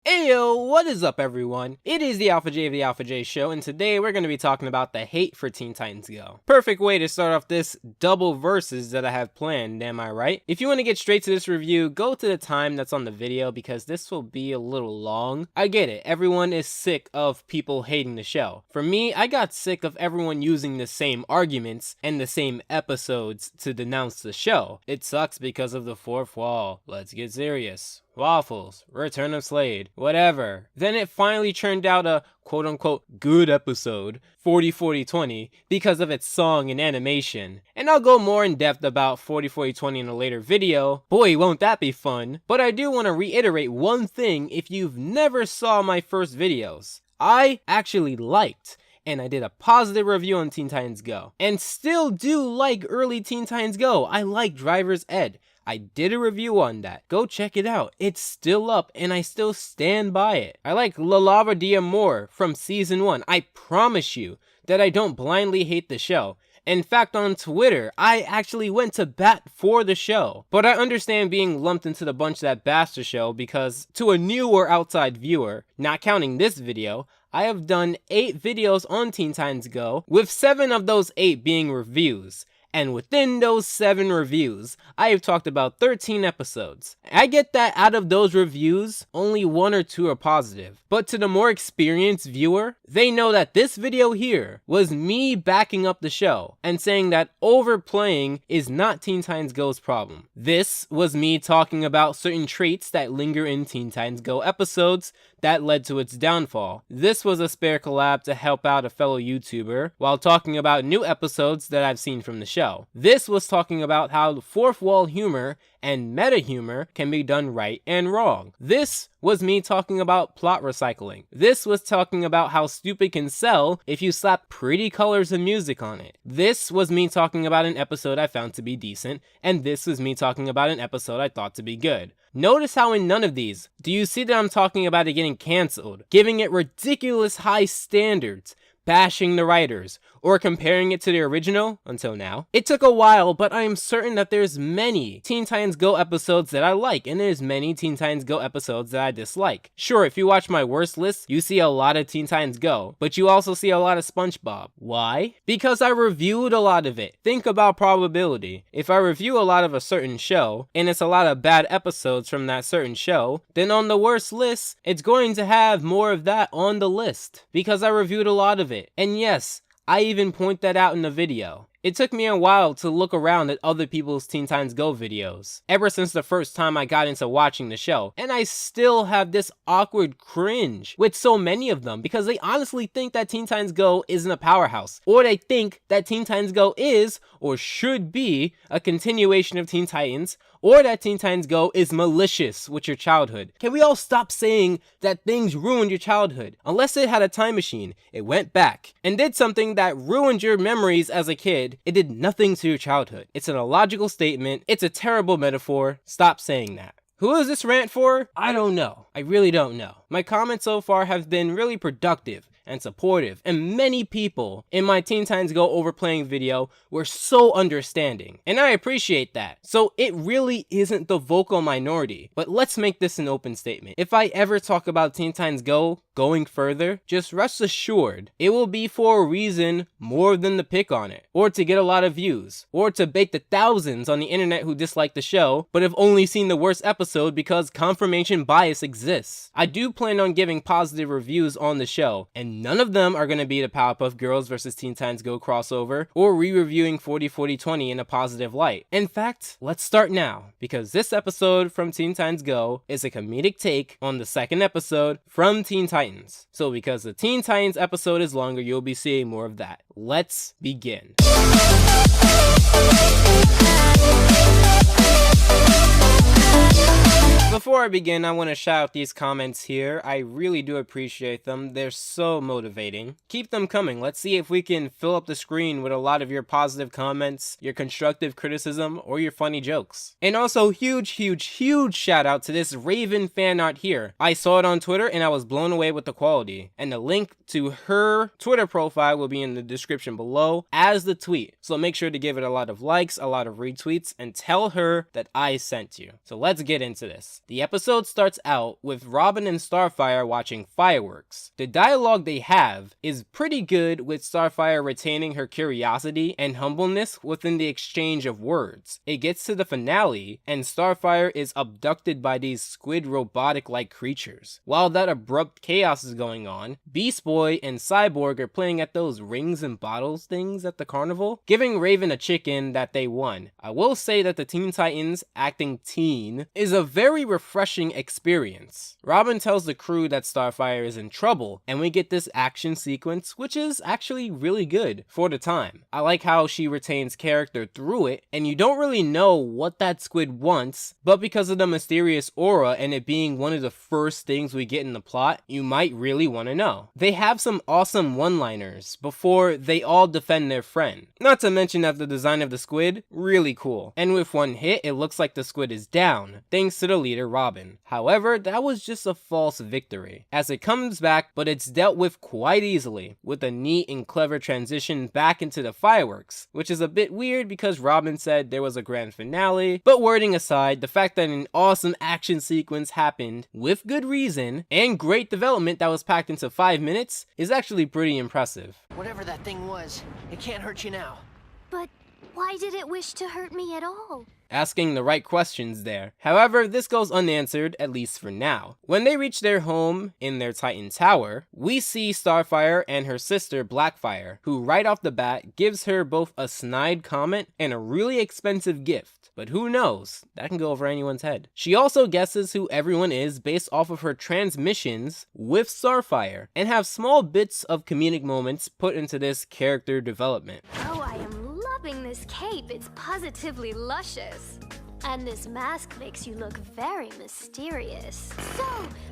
Ayo, what is up everyone? It is the Alpha J of the Alpha J Show, and today we're going to be talking about the hate for Teen Titans Go. Perfect way to start off this double versus that I have planned, am I right? If you want to get straight to this review, go to the time that's on the video because this will be a little long. I get it, everyone is sick of people hating the show. For me, I got sick of everyone using the same arguments and the same episodes to denounce the show. It sucks because of the fourth wall. Let's get serious. Waffles, Return of Slade, whatever. Then it finally turned out a quote-unquote good episode, 40-40-20, because of its song and animation. And I'll go more in depth about 40-40-20 in a later video. Boy, won't that be fun. But I do want to reiterate one thing if you've never saw my first videos. I actually liked, and I did a positive review on Teen Titans Go. And still do like early Teen Titans Go. I like Driver's Ed. I did a review on that. Go check it out. It's still up and I still stand by it. I like La Lava Dia more from season 1. I promise you that I don't blindly hate the show. In fact, on Twitter, I actually went to bat for the show. But I understand being lumped into the bunch that bashed the show because to a new or outside viewer, not counting this video, I have done 8 videos on Teen Titans Go, with 7 of those 8 being reviews. And within those 7 reviews, I have talked about 13 episodes. I get that out of those reviews, only 1 or 2 are positive. But to the more experienced viewer, they know that this video here was me backing up the show and saying that overplaying is not Teen Titans Go's problem. This was me talking about certain traits that linger in Teen Titans Go episodes that led to its downfall. This was a spare collab to help out a fellow YouTuber while talking about new episodes that I've seen from the show. This was talking about how fourth wall humor and meta humor can be done right and wrong. This was me talking about plot recycling. This was talking about how stupid can sell if you slap pretty colors and music on it. This was me talking about an episode I found to be decent, and this was me talking about an episode I thought to be good. Notice how in none of these do you see that I'm talking about it getting cancelled, giving it ridiculous high standards, bashing the writers, or comparing it to the original until now. It took a while, but I am certain that there's many Teen Titans Go episodes that I like, and there's many Teen Titans Go episodes that I dislike. Sure, if you watch my worst list, you see a lot of Teen Titans Go, but you also see a lot of SpongeBob. Why? Because I reviewed a lot of it. Think about probability. If I review a lot of a certain show, and it's a lot of bad episodes from that certain show, then on the worst list, it's going to have more of that on the list, because I reviewed a lot of it. And yes, I even point that out in the video. It took me a while to look around at other people's Teen Titans Go videos, ever since the first time I got into watching the show, and I still have this awkward cringe with so many of them because they honestly think that Teen Titans Go isn't a powerhouse, or they think that Teen Titans Go is, or should be, a continuation of Teen Titans, or that Teen Titans Go is malicious with your childhood. Can we all stop saying that things ruined your childhood? Unless it had a time machine, it went back and did something that ruined your memories as a kid. It did nothing to your childhood. It's an illogical statement. It's a terrible metaphor. Stop saying that. Who is this rant for? I don't know. I really don't know. My comments so far have been really productive and supportive, and many people in my Teen Titans Go overplaying video were so understanding, and I appreciate that. So it really isn't the vocal minority, but let's make this an open statement. If I ever talk about Teen Titans Go going further, just rest assured it will be for a reason more than to pick on it, or to get a lot of views, or to bait the thousands on the internet who dislike the show but have only seen the worst episode because confirmation bias exists. I do plan on giving positive reviews on the show, and none of them are going to be the Powerpuff Girls vs Teen Titans Go crossover or re-reviewing 40-40-20 in a positive light. In fact, let's start now, because this episode from Teen Titans Go is a comedic take on the second episode from Teen Titans. So because the Teen Titans episode is longer, you'll be seeing more of that. Let's begin. Before I begin, I want to shout out these comments here. I really do appreciate them. They're so motivating. Keep them coming. Let's see if we can fill up the screen with a lot of your positive comments, your constructive criticism, or your funny jokes. And also, huge shout out to this Raven fan art here. I saw it on Twitter and I was blown away with the quality. And the link to her Twitter profile will be in the description below as the tweet. So make sure to give it a lot of likes, a lot of retweets, and tell her that I sent you. So let's get into this. The episode starts out with Robin and Starfire watching fireworks. The dialogue they have is pretty good, with Starfire retaining her curiosity and humbleness within the exchange of words. It gets to the finale, and Starfire is abducted by these squid robotic-like creatures. While that abrupt chaos is going on, Beast Boy and Cyborg are playing at those rings and bottles things at the carnival, giving Raven a chicken that they won. I will say that the Teen Titans acting teen is a very refreshing experience. Robin tells the crew that Starfire is in trouble, and we get this action sequence, which is actually really good for the time. I like how she retains character through it, and you don't really know what that squid wants, but because of the mysterious aura and it being one of the first things we get in the plot, you might really want to know. They have some awesome one-liners before they all defend their friend. Not to mention that the design of the squid, really cool. And with one hit, it looks like the squid is down, thanks to the leader Robin. However, that was just a false victory, as it comes back, but it's dealt with quite easily, with a neat and clever transition back into the fireworks, which is a bit weird because Robin said there was a grand finale, but wording aside, the fact that an awesome action sequence happened with good reason and great development that was packed into 5 minutes is actually pretty impressive. Whatever that thing was, it can't hurt you now. But why did it wish to hurt me at all? Asking the right questions there. However, this goes unanswered, at least for now. When they reach their home in their Titan Tower, we see Starfire and her sister Blackfire, who right off the bat gives her both a snide comment and a really expensive gift. But who knows? That can go over anyone's head. She also guesses who everyone is based off of her transmissions with Starfire, and have small bits of comedic moments put into this character development. Oh, I am loving this cape. It's positively luscious. And this mask makes you look very mysterious. So,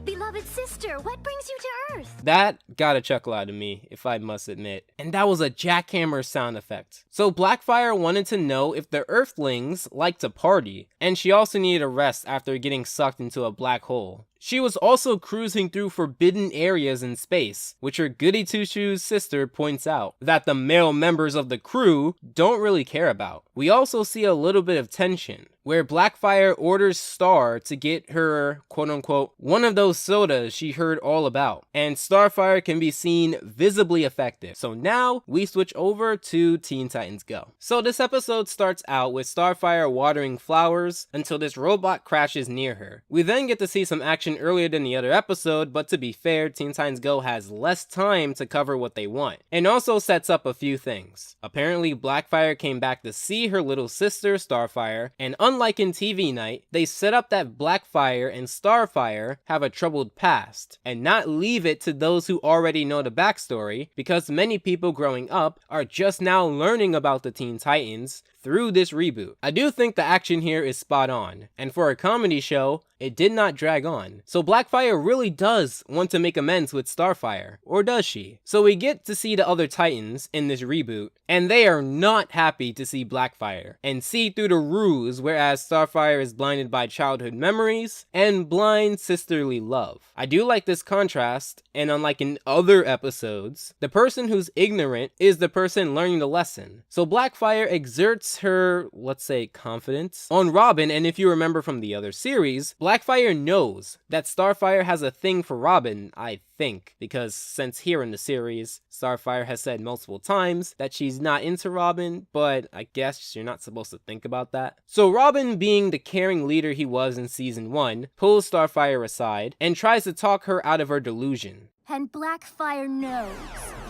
beloved sister, what brings you to Earth? That got a chuckle out of me, if I must admit. And that was a jackhammer sound effect. So Blackfire wanted to know if the Earthlings like to party, and she also needed a rest after getting sucked into a black hole. She was also cruising through forbidden areas in space, which her goody two-shoes sister points out that the male members of the crew don't really care about. We also see a little bit of tension, where Blackfire orders Star to get her, quote-unquote, one of those sodas she heard all about, and Starfire can be seen visibly effective. So now we switch over to Teen Titans Go. So this episode starts out with Starfire watering flowers until this robot crashes near her. We then get to see some action earlier than the other episode, but to be fair, Teen Titans Go has less time to cover what they want, and also sets up a few things. Apparently, Blackfire came back to see her little sister, Starfire, and unlike in TV Night, they set up that Blackfire and Starfire have a troubled past, and not leave it to those who already know the backstory, because many people growing up are just now learning about the Teen Titans through this reboot. I do think the action here is spot on, and for a comedy show, it did not drag on. So Blackfire really does want to make amends with Starfire, or does she? So we get to see the other Titans in this reboot, and they are not happy to see Blackfire, and see through the ruse, whereas Starfire is blinded by childhood memories and blind sisterly love. I do like this contrast, and unlike in other episodes, the person who's ignorant is the person learning the lesson. So Blackfire exerts her, let's say, confidence on Robin, and if you remember from the other series, Blackfire knows that Starfire has a thing for Robin, I think, because since here in the series, Starfire has said multiple times that she's not into Robin, but I guess you're not supposed to think about that. So Robin, being the caring leader he was in season 1, pulls Starfire aside and tries to talk her out of her delusion. And Blackfire knows.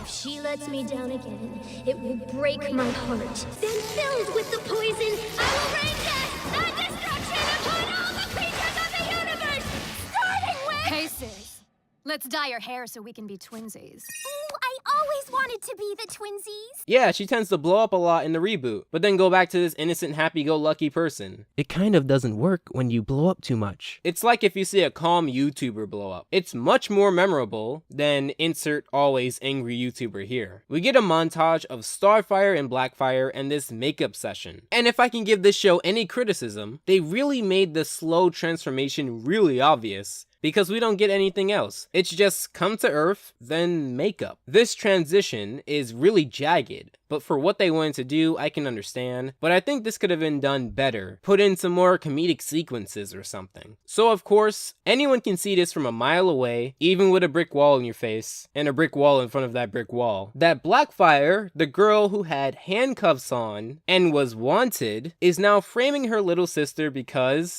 If she lets me down again, it will break my heart. Then filled with the poison, I will rain death and destruction upon all the creatures of the universe, starting with... Hey sis, let's dye your hair so we can be twinsies. Ooh, I always wanted to be the twinsies. Yeah, she tends to blow up a lot in the reboot, but then go back to this innocent, happy-go-lucky person. It kind of doesn't work when you blow up too much. It's like if you see a calm YouTuber blow up. It's much more memorable than insert always angry YouTuber here. We get a montage of Starfire and Blackfire and this makeup session. And if I can give this show any criticism, they really made the slow transformation really obvious, because we don't get anything else. It's just come to Earth, then makeup. This transition is really jagged, but for what they wanted to do, I can understand. But I think this could have been done better. Put in some more comedic sequences or something. So of course, anyone can see this from a mile away, even with a brick wall in your face, and a brick wall in front of that brick wall, that Blackfire, the girl who had handcuffs on and was wanted, is now framing her little sister because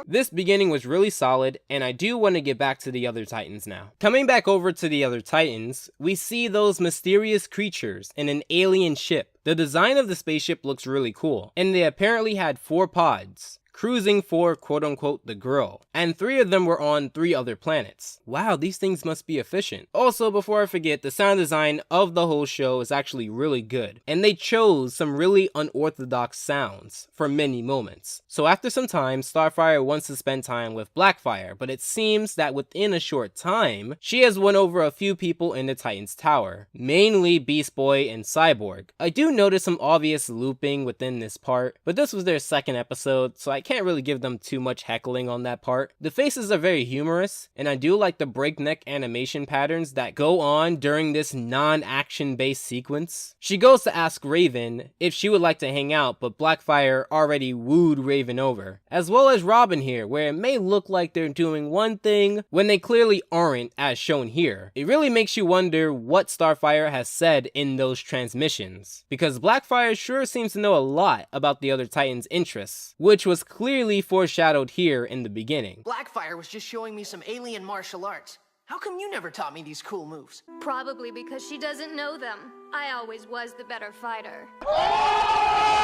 this beginning was really solid, and I do want to get back to the other Titans now. Coming back over to the other Titans, we see those mysterious creatures in an alien ship. The design of the spaceship looks really cool, and they apparently had 4 pods, cruising for quote-unquote the girl, and 3 of them were on 3 other planets. Wow, these things must be efficient. Also, before I forget, the sound design of the whole show is actually really good, and they chose some really unorthodox sounds for many moments. So after some time, Starfire wants to spend time with Blackfire, but it seems that within a short time, she has won over a few people in the Titans Tower, mainly Beast Boy and Cyborg. I do notice some obvious looping within this part, but this was their second episode, so I can't really give them too much heckling on that part. The faces are very humorous, and I do like the breakneck animation patterns that go on during this non-action based sequence. She goes to ask Raven if she would like to hang out, but Blackfire already wooed Raven over. As well as Robin here, where it may look like they're doing one thing when they clearly aren't, as shown here. It really makes you wonder what Starfire has said in those transmissions, because Blackfire sure seems to know a lot about the other Titans' interests, which was clearly foreshadowed here in the beginning. Blackfire was just showing me some alien martial arts. How come you never taught me these cool moves? Probably because she doesn't know them. I always was the better fighter.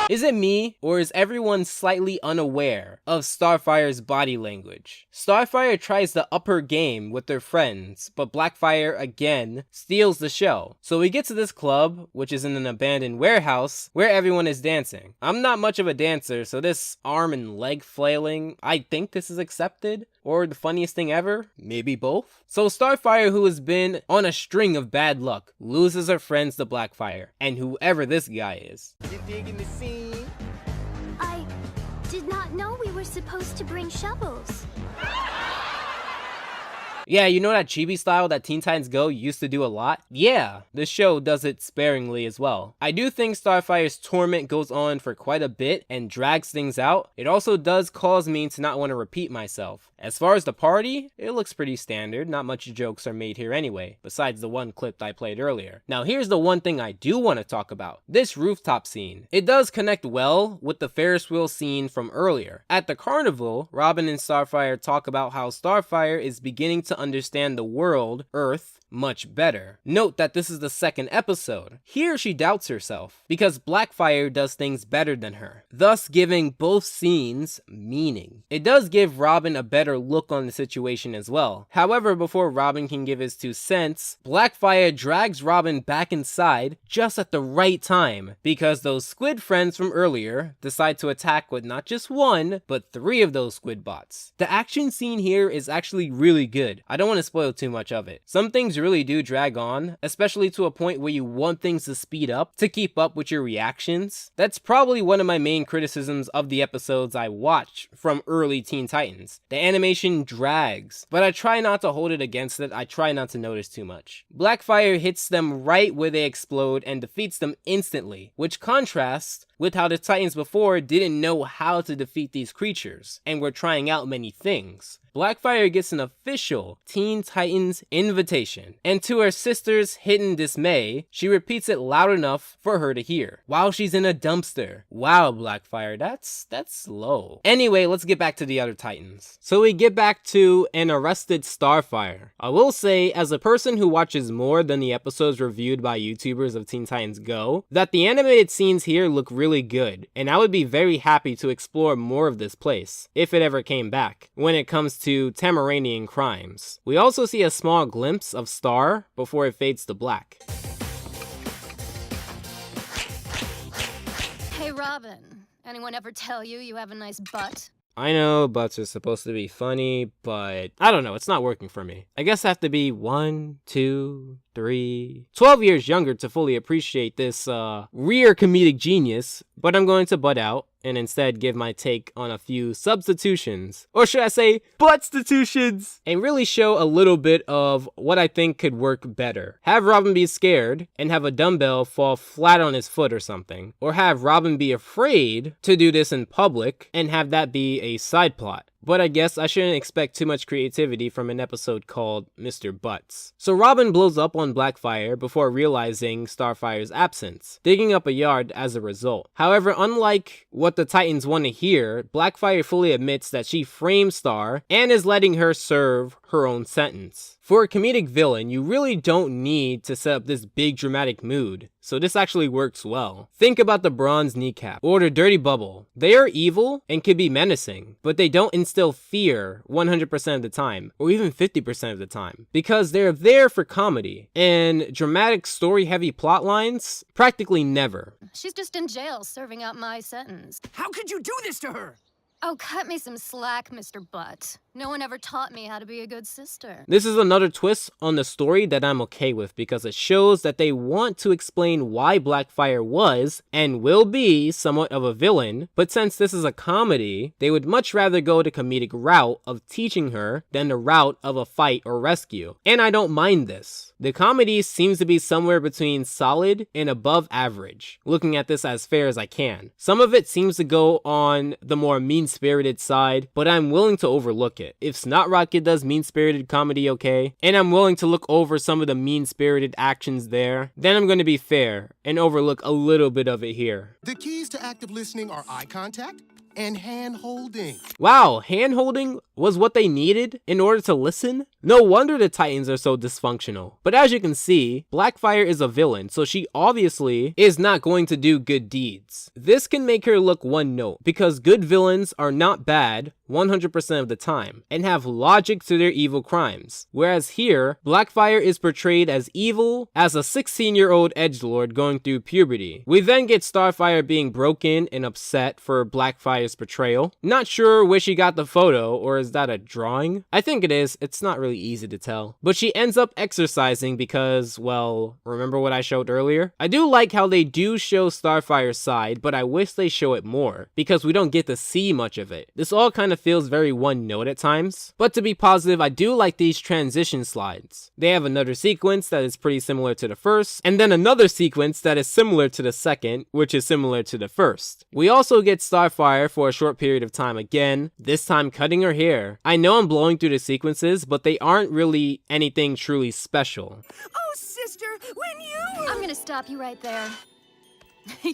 Is it me, or is everyone slightly unaware of Starfire's body language? Starfire tries to up her game with their friends, but Blackfire again steals the show. So we get to this club, which is in an abandoned warehouse, where everyone is dancing. I'm not much of a dancer, so this arm and leg flailing, I think this is accepted. Or the funniest thing ever? Maybe both? So Starfire, who has been on a string of bad luck, loses her friends to Blackfire, and whoever this guy is. You digging the scene? I did not know we were supposed to bring shovels. Yeah, you know that chibi style that Teen Titans Go used to do a lot? Yeah, the show does it sparingly as well. I do think Starfire's torment goes on for quite a bit and drags things out. It also does cause me to not want to repeat myself. As far as the party, it looks pretty standard. Not much jokes are made here anyway, besides the one clip I played earlier. Now here's the one thing I do want to talk about. This rooftop scene. It does connect well with the Ferris wheel scene from earlier. At the carnival, Robin and Starfire talk about how Starfire is beginning to understand the world, Earth, much better. Note that this is the second episode. Here she doubts herself, because Blackfire does things better than her, thus giving both scenes meaning. It does give Robin a better look on the situation as well. However, before Robin can give his 2 cents, Blackfire drags Robin back inside just at the right time, because those squid friends from earlier decide to attack with not just 1, but 3 of those squid bots. The action scene here is actually really good. I don't want to spoil too much of it. Some things really do drag on, especially to a point where you want things to speed up to keep up with your reactions. That's probably one of my main criticisms of the episodes I watched from early Teen Titans. The animation drags, but I try not to hold it against it. I try not to notice too much. Blackfire hits them right where they explode and defeats them instantly, which contrasts with how the Titans before didn't know how to defeat these creatures and were trying out many things. Blackfire gets an official Teen Titans invitation, and to her sister's hidden dismay, she repeats it loud enough for her to hear, while she's in a dumpster. Wow, Blackfire, that's slow. Anyway, let's get back to the other Titans. So we get back to an arrested Starfire. I will say, as a person who watches more than the episodes reviewed by YouTubers of Teen Titans Go, that the animated scenes here look really good, and I would be very happy to explore more of this place, if it ever came back, when it comes to Tamaranian crimes. We also see a small glimpse of Star before it fades to black. Hey, Robin. Anyone ever tell you you have a nice butt? I know butts are supposed to be funny, but I don't know, it's not working for me. I guess I have to be 1, 2, 3, 12 years younger to fully appreciate this rare comedic genius, but I'm going to butt out. and instead give my take on a few substitutions, or should I say buttstitutions, and really show a little bit of what I think could work better. Have Robin be scared and have a dumbbell fall flat on his foot or something, or have Robin be afraid to do this in public and have that be a side plot. But I guess I shouldn't expect too much creativity from an episode called Mr. Butts. So Robin blows up on Blackfire before realizing Starfire's absence, digging up a yard as a result. However, unlike what the Titans want to hear, Blackfire fully admits that she framed Star and is letting her serve her own sentence. For a comedic villain, you really don't need to set up this big dramatic mood, so this actually works well. Think about the Bronze Kneecap or the Dirty Bubble. They are evil and can be menacing, but they don't instill fear 100% of the time, or even 50% of the time, because they're there for comedy, and dramatic story-heavy plot lines, practically never. She's just in jail serving out my sentence. How could you do this to her? Oh, cut me some slack, Mr. Butt. No one ever taught me how to be a good sister. This is another twist on the story that I'm okay with, because it shows that they want to explain why Blackfire was and will be somewhat of a villain, but since this is a comedy, they would much rather go the comedic route of teaching her than the route of a fight or rescue. And I don't mind this. The comedy seems to be somewhere between solid and above average, looking at this as fair as I can. Some of it seems to go on the more mean-spirited side, but I'm willing to overlook it. If Snot Rocket does mean-spirited comedy okay, and I'm willing to look over some of the mean-spirited actions there, then I'm going to be fair and overlook a little bit of it here. The keys to active listening are eye contact and hand-holding. Wow, hand-holding was what they needed in order to listen? No wonder the Titans are so dysfunctional. But as you can see, Blackfire is a villain, so she obviously is not going to do good deeds. This can make her look one note, because good villains are not bad 100% of the time, and have logic to their evil crimes. Whereas here, Blackfire is portrayed as evil as a 16-year-old edgelord going through puberty. We then get Starfire being broken and upset for Blackfire's portrayal. Not sure where she got the photo, or is that a drawing? I think it is, it's not really easy to tell. But she ends up exercising because, well, remember what I showed earlier? I do like how they do show Starfire's side, but I wish they show it more, because we don't get to see much of it. This all kind of feels very one note at times, but to be positive, I do like these transition slides. They have another sequence that is pretty similar to the first, and then another sequence that is similar to the second, which is similar to the first. We also get Starfire for a short period of time again, this time cutting her hair. I know I'm blowing through the sequences, but they aren't really anything truly special. Oh, sister, when you... I'm gonna stop you right there.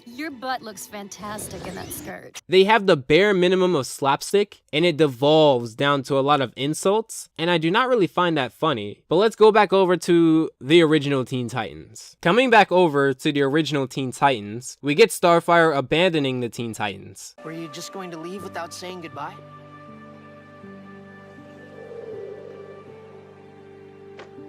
Your butt looks fantastic in that skirt. They have the bare minimum of slapstick, and it devolves down to a lot of insults, and I do not really find that funny. But let's go back over to the original Teen Titans. Coming back over to the original Teen Titans, we get Starfire abandoning the Teen Titans. Were you just going to leave without saying goodbye?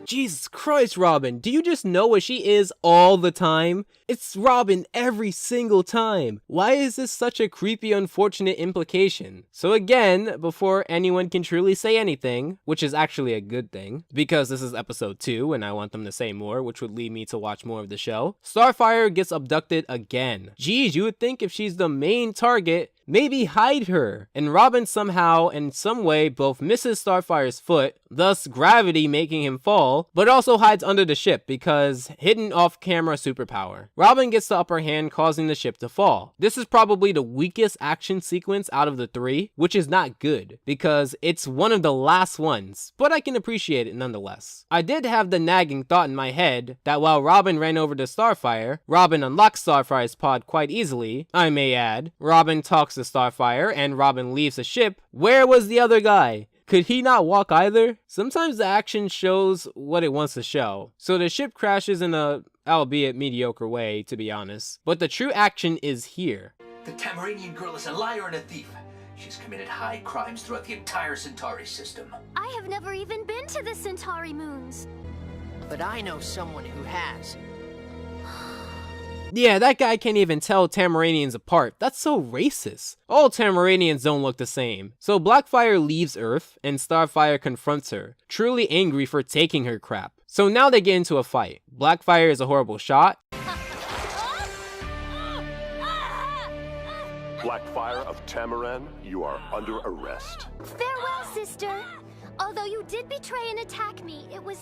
Jesus Christ, Robin, do you just know what she is all the time? It's Robin every single time. Why is this such a creepy, unfortunate implication? So again, before anyone can truly say anything, which is actually a good thing, because this is episode 2 and I want them to say more, which would lead me to watch more of the show, Starfire gets abducted again. Geez, you would think if she's the main target, maybe hide her. And Robin somehow, in some way, both misses Starfire's foot, thus gravity making him fall, but also hides under the ship because hidden off-camera superpower. Robin gets the upper hand, causing the ship to fall. This is probably the weakest action sequence out of the 3, which is not good because it's one of the last ones, but I can appreciate it nonetheless. I did have the nagging thought in my head that while Robin ran over to Starfire, Robin unlocks Starfire's pod quite easily, I may add. Robin talks to Starfire and Robin leaves the ship. Where was the other guy? Could he not walk either? Sometimes the action shows what it wants to show. So the ship crashes in a, albeit mediocre way, to be honest. But the true action is here. The Tamarinian girl is a liar and a thief. She's committed high crimes throughout the entire Centauri system. I have never even been to the Centauri moons. But I know someone who has. Yeah, that guy can't even tell Tamarinians apart. That's so racist. All Tamarinians don't look the same. So Blackfire leaves Earth, and Starfire confronts her, truly angry for taking her crap. So now they get into a fight. Blackfire is a horrible shot. Blackfire Tamaran, you are under arrest. Farewell, sister. Although you did betray and attack me, it was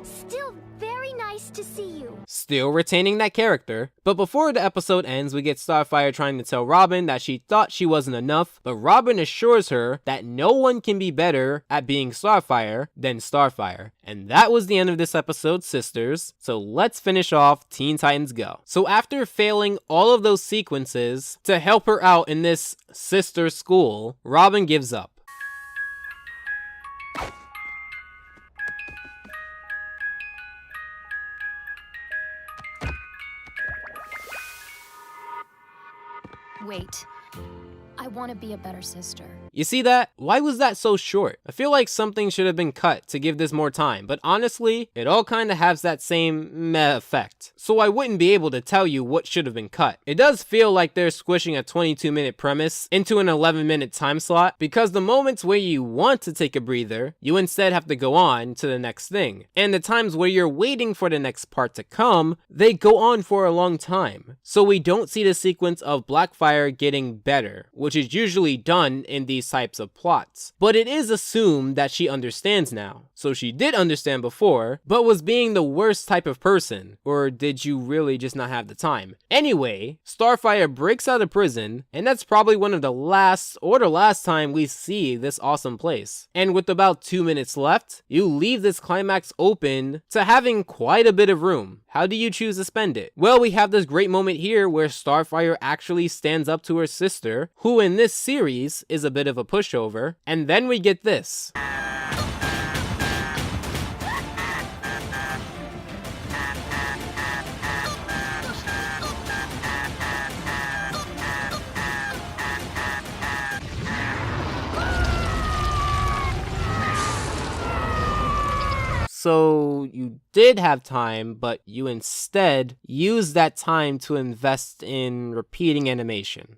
still very nice to see you. Still retaining that character. But before the episode ends, we get Starfire trying to tell Robin that she thought she wasn't enough, but Robin assures her that no one can be better at being Starfire than Starfire. And that was the end of this episode, sisters. So let's finish off Teen Titans Go. So after failing all of those sequences to help her out in this sister school, Robin gives up. Wait. I want to be a better sister. You see that? Why was that so short? I feel like something should have been cut to give this more time, but honestly, it all kind of has that same meh effect. So I wouldn't be able to tell you what should have been cut. It does feel like they're squishing a 22-minute premise into an 11-minute time slot, because the moments where you want to take a breather, you instead have to go on to the next thing. And the times where you're waiting for the next part to come, they go on for a long time. So we don't see the sequence of Blackfire getting better, which is usually done in these types of plots. But it is assumed that she understands now. So she did understand before, but was being the worst type of person. Or did you really just not have the time? Anyway, Starfire breaks out of prison, and that's probably one of the last time we see this awesome place. And with about 2 minutes left, you leave this climax open to having quite a bit of room. How do you choose to spend it? Well, we have this great moment here where Starfire actually stands up to her sister, who in this series is a bit of a pushover, and then we get this. So you did have time, but you instead used that time to invest in repeating animation.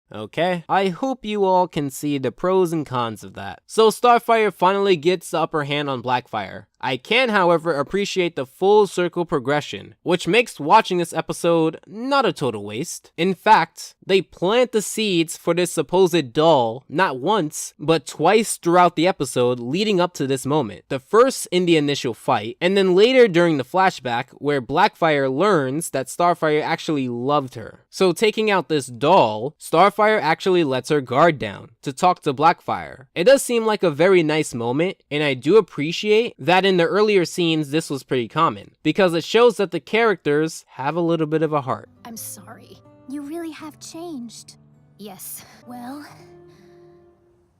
Okay? I hope you all can see the pros and cons of that. So Starfire finally gets the upper hand on Blackfire. I can, however, appreciate the full circle progression, which makes watching this episode not a total waste. In fact, they plant the seeds for this supposed doll not once, but twice throughout the episode leading up to this moment. The first in the initial fight, and then later during the flashback where Blackfire learns that Starfire actually loved her. So taking out this doll, Starfire actually lets her guard down to talk to Blackfire. It does seem like a very nice moment, and I do appreciate that in the earlier scenes this was pretty common, because it shows that the characters have a little bit of a heart. I'm sorry. You really have changed. Yes. Well,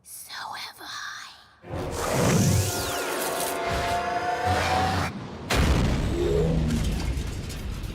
so have I.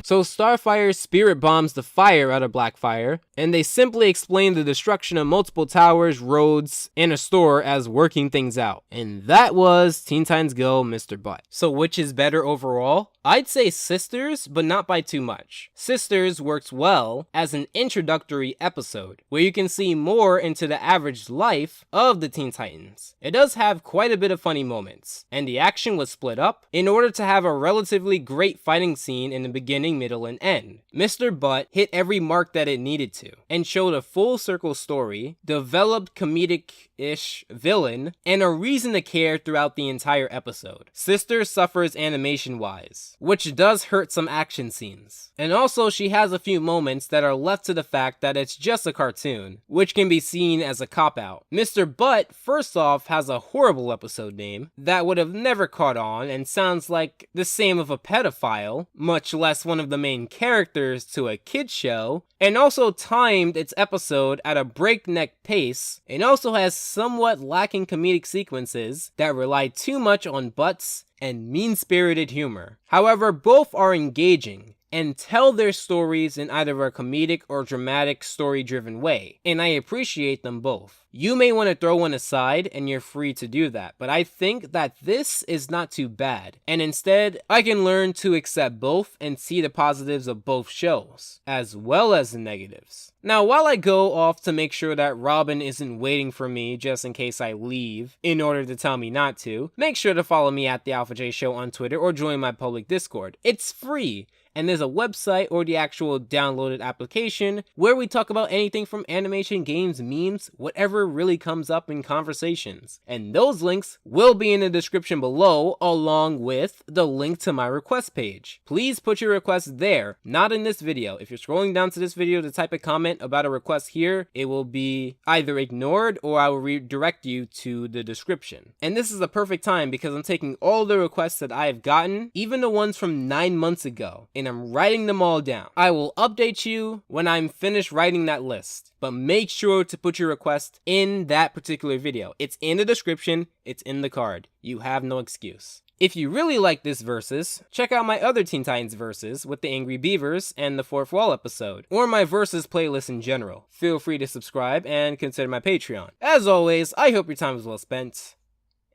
So Starfire spirit bombs the fire out of Blackfire, and they simply explain the destruction of multiple towers, roads, and a store as working things out. And that was Teen Titans Go, Mr. Butt. So which is better overall? I'd say Sisters, but not by too much. Sisters works well as an introductory episode, where you can see more into the average life of the Teen Titans. It does have quite a bit of funny moments, and the action was split up in order to have a relatively great fighting scene in the beginning, middle, and end. Mr. Butt hit every mark that it needed to, and showed a full circle story, developed comedic-ish villain, and a reason to care throughout the entire episode. Sisters suffers animation-wise, which does hurt some action scenes. And also she has a few moments that are left to the fact that it's just a cartoon, which can be seen as a cop-out. Mr. Butt, first off, has a horrible episode name that would have never caught on and sounds like the same of a pedophile, much less one of the main characters to a kid show, and also timed its episode at a breakneck pace, and also has somewhat lacking comedic sequences that rely too much on butts and mean-spirited humor. However, both are engaging and tell their stories in either a comedic or dramatic story-driven way, and I appreciate them both. You may want to throw one aside, and you're free to do that, but I think that this is not too bad, and instead, I can learn to accept both and see the positives of both shows, as well as the negatives. Now, while I go off to make sure that Robin isn't waiting for me just in case I leave in order to tell me not to, make sure to follow me at The Alpha J Show on Twitter or join my public Discord. It's free, and there's a website or the actual downloaded application where we talk about anything from animation, games, memes, whatever really comes up in conversations. And those links will be in the description below, along with the link to my request page. Please put your request there, not in this video. If you're scrolling down to this video to type a comment about a request here, it will be either ignored or I will redirect you to the description. And this is the perfect time because I'm taking all the requests that I have gotten, even the ones from 9 months ago, and I'm writing them all down. I will update you when I'm finished writing that list, but make sure to put your request in that particular video. It's in the description, it's in the card. You have no excuse. If you really like this versus, check out my other Teen Titans versus with the Angry Beavers and the Fourth Wall episode, or my versus playlist in general. Feel free to subscribe and consider my Patreon. As always, I hope your time was well spent,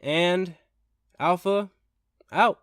and Alpha out.